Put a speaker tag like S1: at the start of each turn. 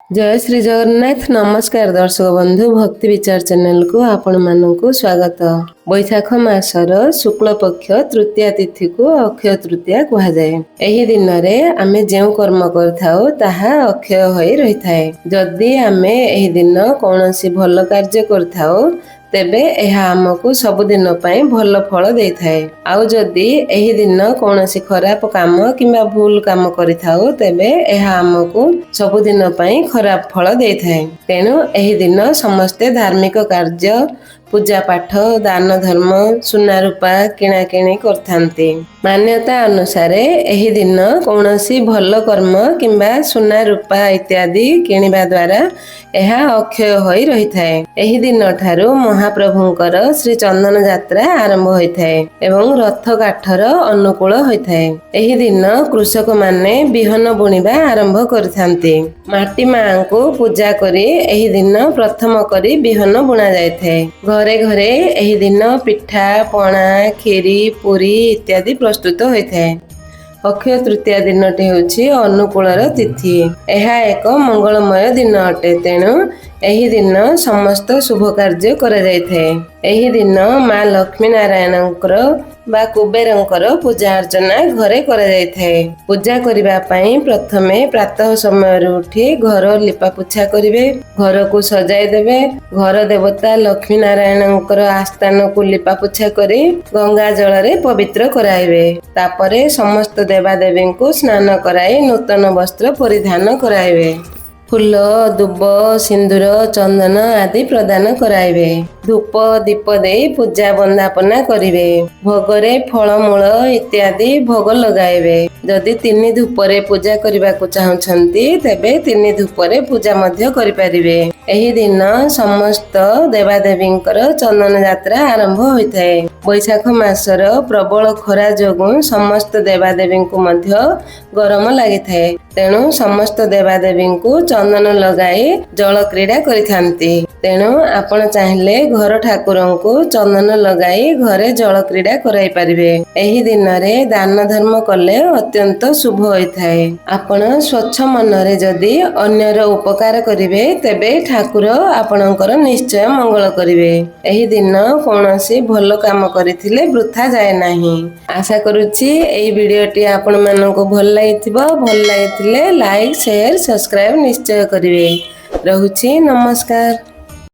S1: जय श्री जगन्नाथ। नमस्कार दर्शक बंधु, भक्ति विचार चैनल को आपण मानकु स्वागत। बैशाख मासर शुक्ल पक्ष तृतीया तिथि को अक्षय तृतीया कहा जाए। एही दिन रे आमे जेउ कर्म करथाओ ताहा अक्षय होई रही थाए। जदि आमे एही दिन कोनोसी भल कार्य करथाओ तेबे एहा हमकु सब दिन पई भल फल देई थाए। आउ जदि एही दिन कोनोसी खराब काम किंबा भूल काम करिथाओ तेबे एहा हमकु सब दिन पई खराब फल देई थाए। तेनु एही दिन समस्ते धार्मिक कार्य, पूजा पाठ, दान धर्म, सुना रूपा किणा किणी करथांती। मान्यता अनुसार एही दिन कोनोसी भल कर्म किंबा सुना रूपा इत्यादि किणिबा द्वारा एहा अक्षय होई रही थाए। एही दिन ठारू महाप्रभुंकर श्री चंदन यात्रा आरंभ होइथाए एवं रथ काठर अनुकूल होइथाए। एही दिन कृषक माने बिहन बुणिबा आरंभ करथांती। माटी मां को पूजा करी एही दिन प्रथम करी बिहन बुणा जायथाए। घरे घरे एही दिन पिठा पणा खीरी पुरी इत्यादि प्रस्तुत होइथाए। अक्षय तृतीया दिनटी होछि अनुकूलर तिथि। एहा एक मंगलमय दिन अटे। तेणु एही दिन समस्त शुभ कार्य करा जायथाए। एही दिन मां लक्ष्मी नारायणंकर बा कुबेरंकर पूजा अर्चना घरे करा जायथाए। पूजा करिबा पई प्रथमे प्रातः समय उठी घर लिपा पुछा करिवे, घर को सजाई देबे। घर देवता लक्ष्मी नारायणंकर आस्थान को लिपा पुछा करी गंगा जल रे पवित्र कराइबे। तापरे समस्त देवादेवी को स्नान कराई नूतन वस्त्र परिधान कराइबे। फूल दुब सिंदूर चंदन आदि प्रदान कराइबे। धूप दीप दे पूजा वंदापना करिवे। भोगरे फलमूल इत्यादि भोग लगाइबे। जदि 3 धूपरे पूजा करबा को चाहुछंती तेबे 3 धूपरे पूजा मध्य करि परिबे। एही दिन समस्त देवादेवींकर चंदन यात्रा आरंभ होइथाए। बैशाख मासर प्रबल खरा जोगु समस्त देवादेवी को मध्य गरम लागिथाए। तेणु समस्त देवादेवी को चंदन लगाई जल क्रीड़ा करिथांती। तेणु आपण चाहिले घर ठाकुरन को चंदन लगाई घरे जल क्रीड़ा कराई परिबे। एही दिन रे दान धर्म कले अत्यंत शुभ होइथाए। आपण स्वच्छ मन रे जदि अन्यर उपकार करिवे तेबे ठाकुर आपणकर निश्चय मंगल करिवे। एही दिन कोनोसी भलो काम करिथिले वृथा जाय नाही। आशा करूची एही वीडियोटी आपण मानको भल लागिथिबो। भल लागिथिले लाइक शेयर सब्सक्राइब निश्चय करिवे। रहुची नमस्कार।